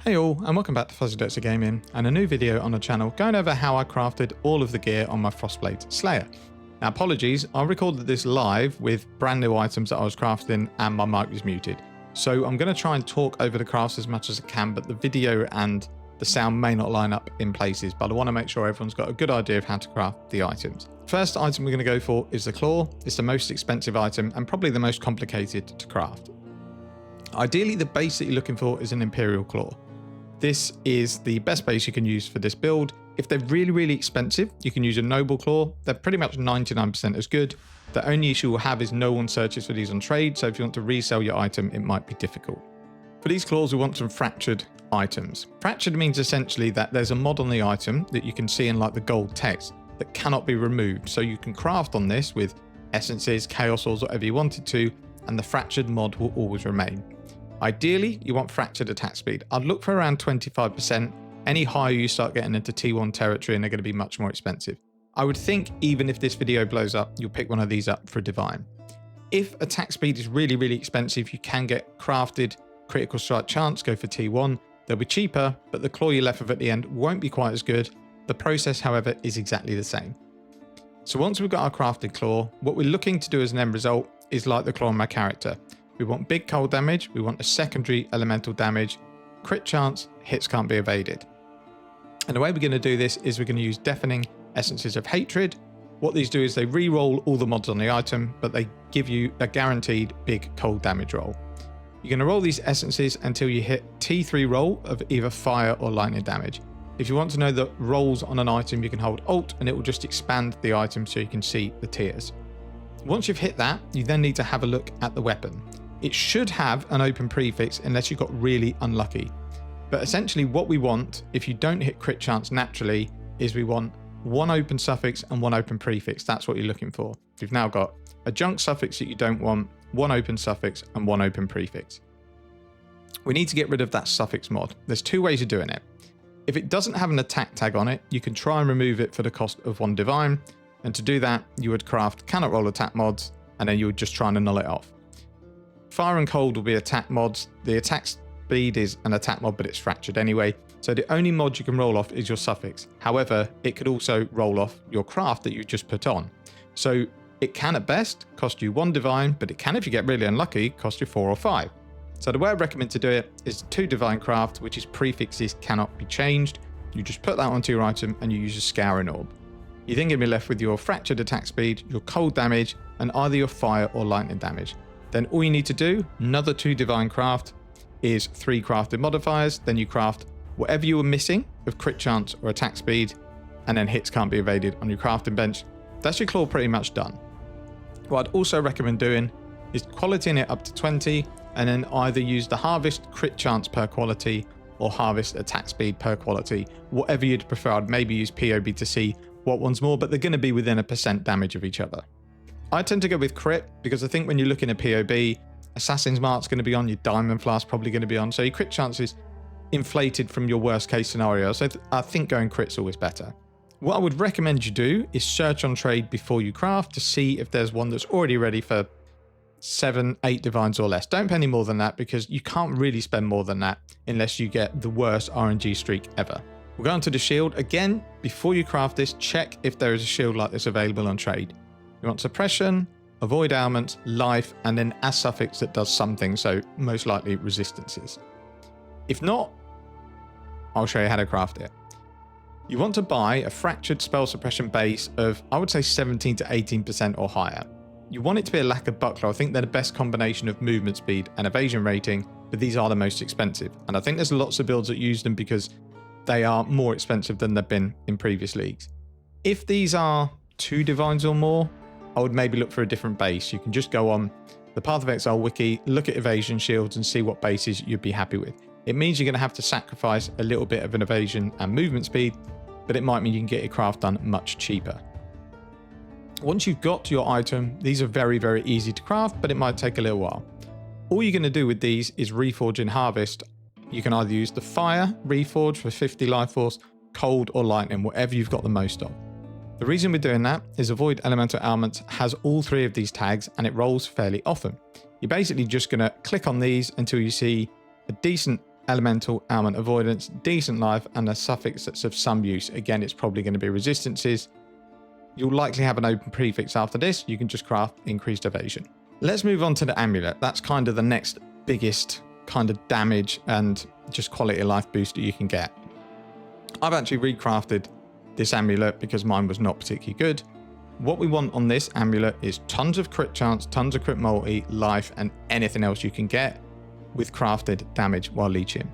Hey all, and welcome back to Fuzzy Dirts of Gaming, and a new video on the channel going over how I crafted all of the gear on my Frostblade Slayer. Now apologies, I recorded this live with brand new items that I was crafting and my mic was muted. So I'm going to try and talk over the crafts as much as I can, but the video and the sound may not line up in places, but I want to make sure everyone's got a good idea of how to craft the items. First item we're going to go for is the claw. It's the most expensive item and probably the most complicated to craft. Ideally, the base that you're looking for is an Imperial Claw. This is the best base you can use for this build. If they're really expensive, you can use a Noble Claw. They're pretty much 99% as good. The only issue we'll have is no one searches for these on trade, so if you want to resell your item, it might be difficult. For these claws, we want some fractured items. Fractured means essentially that there's a mod on the item that you can see in like the gold text that cannot be removed. So you can craft on this with essences, chaos ores, whatever you wanted to, and the fractured mod will always remain. Ideally, you want fractured attack speed. I'd look for around 25%. Any higher you start getting into T1 territory and they're going to be much more expensive. I would think even if this video blows up, you'll pick one of these up for Divine. If attack speed is really expensive, you can get crafted critical strike chance, go for T1. They'll be cheaper, but the claw you're left with at the end won't be quite as good. The process, however, is exactly the same. So once we've got our crafted claw, what we're looking to do as an end result is like the claw on my character. We want big cold damage, we want a secondary elemental damage, crit chance, hits can't be evaded. And the way we're going to do this is we're going to use Deafening Essences of Hatred. What these do is they re-roll all the mods on the item, but they give you a guaranteed big cold damage roll. You're going to roll these essences until you hit T3 roll of either fire or lightning damage. If you want to know the rolls on an item, you can hold Alt and it will just expand the item so you can see the tiers. Once you've hit that, you then need to have a look at the weapon. It should have an open prefix unless you got really unlucky. But essentially what we want, if you don't hit crit chance naturally, is we want one open suffix and one open prefix. That's what you're looking for. You've now got a junk suffix that you don't want, one open suffix and one open prefix. We need to get rid of that suffix mod. There's two ways of doing it. If it doesn't have an attack tag on it, you can try and remove it for the cost of one divine. And to do that, you would craft cannot roll attack mods, and then you would just try and annul it off. Fire and cold will be attack mods. The attack speed is an attack mod, but it's fractured anyway. So the only mod you can roll off is your suffix. However, it could also roll off your craft that you just put on. So it can at best cost you one divine, but it can, if you get really unlucky, cost you 4 or 5. So the way I recommend to do it is 2 divine craft, which is prefixes cannot be changed. You just put that onto your item and you use a SCOUR orb. You're then going to be left with your fractured attack speed, your cold damage, and either your fire or lightning damage. Then all you need to do, another 2 divine craft, is 3 crafted modifiers. Then you craft whatever you were missing of crit chance or attack speed, and then hits can't be evaded on your crafting bench. That's your claw pretty much done. What I'd also recommend doing is qualitying it up to 20, and then either use the harvest crit chance per quality or harvest attack speed per quality, whatever you'd prefer. I'd maybe use POB to see what one's more, but they're going to be within a % damage of each other. I tend to go with crit because I think when you're looking at POB, Assassin's Mark's going to be on, your Diamond Flask probably going to be on, so your crit chance is inflated from your worst case scenario, so I think going crit's always better. What I would recommend you do is search on trade before you craft to see if there's one that's already ready for 7, 8 divines or less. Don't pay any more than that because you can't really spend more than that unless you get the worst RNG streak ever. We'll go on to the shield. Again, before you craft this, check if there is a shield like this available on trade. You want suppression, avoid ailments, life, and then as suffix that does something, so most likely resistances. If not, I'll show you how to craft it. You want to buy a fractured spell suppression base of, I would say 17 to 18% or higher. You want it to be a lacquered buckler. I think they're the best combination of movement speed and evasion rating, but these are the most expensive. And I think there's lots of builds that use them because they are more expensive than they've been in previous leagues. If these are 2 divines or more, I would maybe look for a different base. You can just go on the Path of Exile wiki, look at evasion shields and see what bases you'd be happy with. It means you're going to have to sacrifice a little bit of an evasion and movement speed, but it might mean you can get your craft done much cheaper. Once you've got your item, these are very easy to craft, but it might take a little while. All you're going to do with these is reforge and harvest. You can either use the fire reforge for 50 life force, cold or lightning, whatever you've got the most of. The reason we're doing that is Avoid Elemental Ailments has all 3 of these tags and it rolls fairly often. You're basically just going to click on these until you see a decent elemental, ailment avoidance, decent life, and a suffix that's of some use. Again, it's probably going to be resistances. You'll likely have an open prefix after this. You can just craft increased evasion. Let's move on to the amulet. That's kind of the next biggest kind of damage and just quality of life booster you can get. I've actually recrafted this amulet because mine was not particularly good. What we want on this amulet is tons of crit chance, tons of crit multi, life, and anything else you can get with crafted damage while leeching.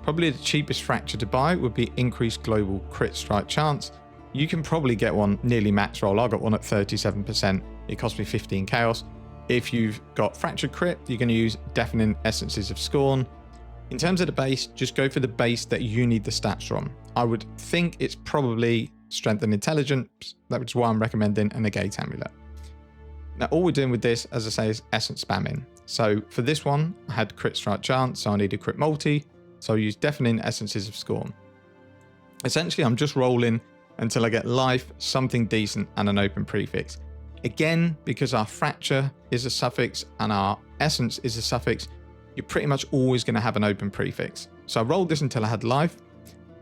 Probably the cheapest fracture to buy would be increased global crit strike chance. You can probably get one nearly max roll. I got one at 37%. It cost me 15 chaos. If you've got fractured crit, you're going to use deafening essences of scorn. In terms of the base, just go for the base that you need the stats from. I would think it's probably strength and intelligence. That's why I'm recommending an AGATE amulet. Now, all we're doing with this, as I say, is essence spamming. So for this one, I had crit strike chance, so I needed crit multi. So I used deafening essences of scorn. Essentially, I'm just rolling until I get life, something decent, and an open prefix. Again, because our fracture is a suffix and our essence is a suffix, you're pretty much always going to have an open prefix. So I rolled this until I had life.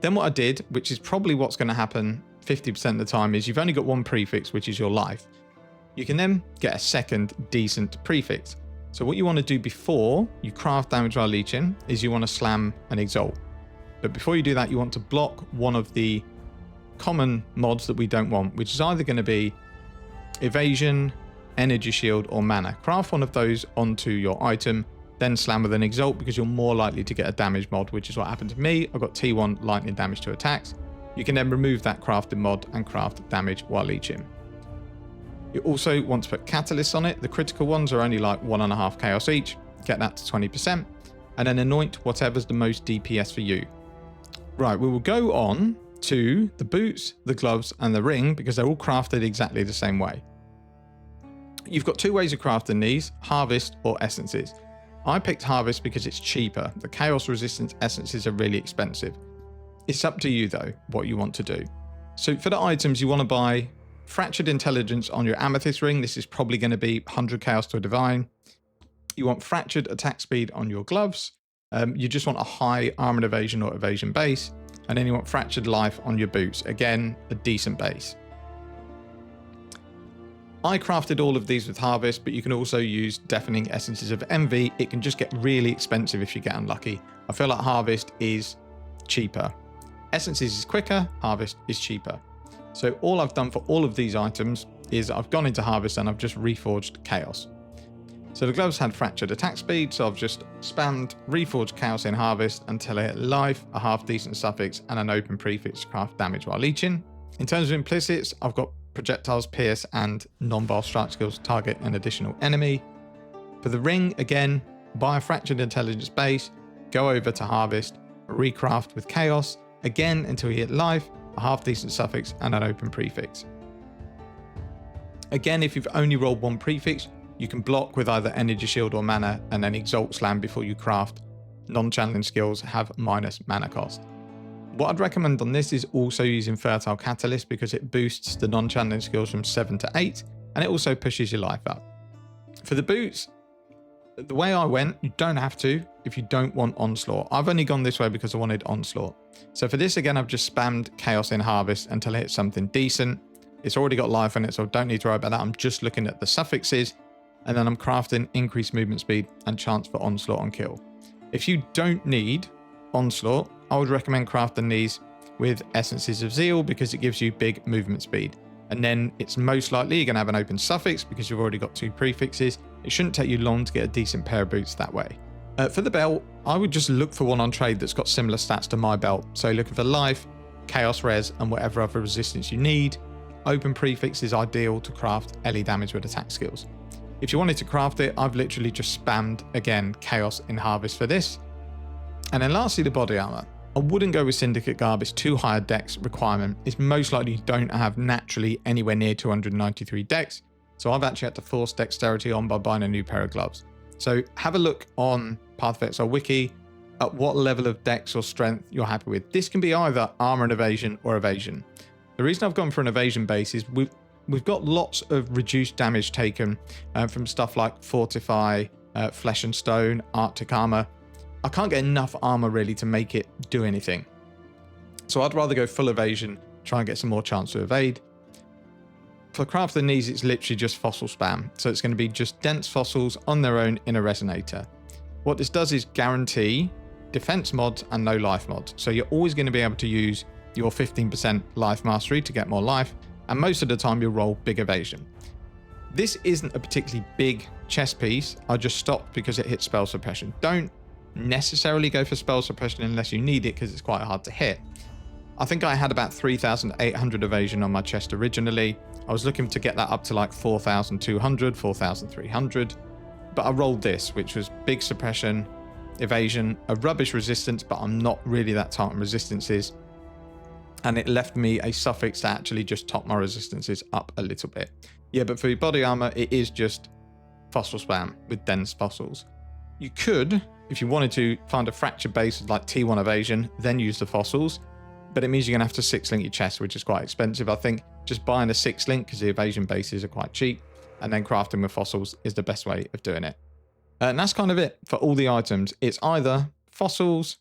Then what I did, which is probably what's going to happen 50% of the time, is you've only got one prefix, which is your life. You can then get a second decent prefix. So what you want to do before you craft damage while leeching is you want to slam an exalt. But before you do that, you want to block one of the common mods that we don't want, which is either going to be evasion, energy shield, or mana. Craft one of those onto your item, then slam with an exalt because you're more likely to get a damage mod, which is what happened to me. I got T1 lightning damage to attacks. You can then remove that crafted mod and craft damage while leeching. You also want to put catalysts on it. The critical ones are only like 1.5 chaos each. Get that to 20%. And then anoint whatever's the most DPS for you. Right, we will go on to the boots, the gloves, and the ring because they're all crafted exactly the same way. You've got two ways of crafting these, harvest or essences. I picked harvest because it's cheaper. The chaos resistance essences are really expensive. It's up to you though, what you want to do. So for the items, you want to buy fractured intelligence on your amethyst ring. This is probably going to be 100 chaos to a divine. You want fractured attack speed on your gloves. You just want a high armor evasion or evasion base. And then you want fractured life on your boots. Again, a decent base. I crafted all of these with harvest, but you can also use deafening essences of envy. It can just get really expensive if you get unlucky. I feel like harvest is cheaper. Essences is quicker, harvest is cheaper. So all I've done for all of these items is I've gone into harvest and I've just reforged chaos. So the gloves had fractured attack speed, so I've just spammed reforged chaos in harvest until I hit life, a half decent suffix, and an open prefix to craft damage while leeching. In terms of implicits, I've got projectiles, pierce, and non-bar strike skills target an additional enemy. For the ring, again, buy a fractured intelligence base, go over to harvest, recraft with chaos, again until you hit life, a half decent suffix, and an open prefix. Again, if you've only rolled one prefix, you can block with either energy shield or mana and then exalt slam before you craft. Non-channeling skills have minus mana cost. What I'd recommend on this is also using Fertile Catalyst because it boosts the non-channeling skills from 7 to 8 and it also pushes your life up. For the boots, the way I went, you don't have to if you don't want Onslaught. I've only gone this way because I wanted Onslaught. So for this, again, I've just spammed Chaos in Harvest until I hit something decent. It's already got life in it, so I don't need to worry about that. I'm just looking at the suffixes, and then I'm crafting increased movement speed and chance for Onslaught on kill. If you don't need Onslaught, I would recommend crafting these with Essences of Zeal because it gives you big movement speed. And then it's most likely you're going to have an open suffix because you've already got 2 prefixes. It shouldn't take you long to get a decent pair of boots that way. For the belt, I would just look for one on trade that's got similar stats to my belt. So looking for life, chaos res, and whatever other resistance you need. Open prefix is ideal to craft LE damage with attack skills. If you wanted to craft it, I've literally just spammed, again, chaos in harvest for this. And then lastly, the body armor. I wouldn't go with Syndicate Garb, it's too high a dex requirement. It's most likely you don't have naturally anywhere near 293 dex. So I've actually had to force dexterity on by buying a new pair of gloves. So have a look on Path of Exile wiki at what level of dex or strength you're happy with. This can be either armor and evasion or evasion. The reason I've gone for an evasion base is we've got lots of reduced damage taken from stuff like Fortify, Flesh and Stone, Arctic Armor. I can't get enough armor really to make it do anything. So I'd rather go full evasion, try and get some more chance to evade. For crafting these, it's literally just fossil spam. So it's going to be just dense fossils on their own in a resonator. What this does is guarantee defense mods and no life mods. So you're always going to be able to use your 15% life mastery to get more life, and most of the time you'll roll big evasion. This isn't a particularly big chess piece. I just stopped because it hits spell suppression. Don't necessarily go for spell suppression unless you need it, because it's quite hard to hit. I think I had about 3,800 evasion on my chest originally. I was looking to get that up to like 4,200, 4,300, but I rolled this, which was big suppression, evasion, a rubbish resistance, but I'm not really that tight on resistances. And it left me a suffix that actually just topped my resistances up a little bit. Yeah, but for your body armor, it is just fossil spam with dense fossils. You could, if you wanted to, find a fracture base with like T1 evasion, then use the fossils. But it means you're going to have to 6-link your chest, which is quite expensive. I think just buying a 6-link, because the evasion bases are quite cheap, and then crafting with fossils is the best way of doing it. And that's kind of it for all the items. It's either fossils,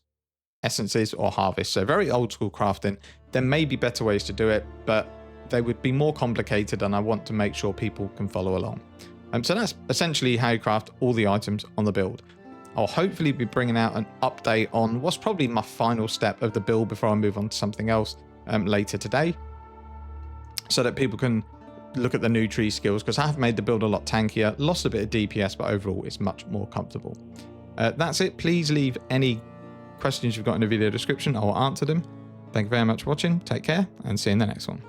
essences, or harvest. So very old school crafting. There may be better ways to do it, but they would be more complicated, and I want to make sure people can follow along. So that's essentially how you craft all the items on the build. I'll hopefully be bringing out an update on what's probably my final step of the build before I move on to something else later today, so that people can look at the new tree skills, because I have made the build a lot tankier, lost a bit of DPS, but overall it's much more comfortable. That's it. Please leave any questions you've got in the video description. I will answer them. Thank you very much for watching. Take care and see you in the next one.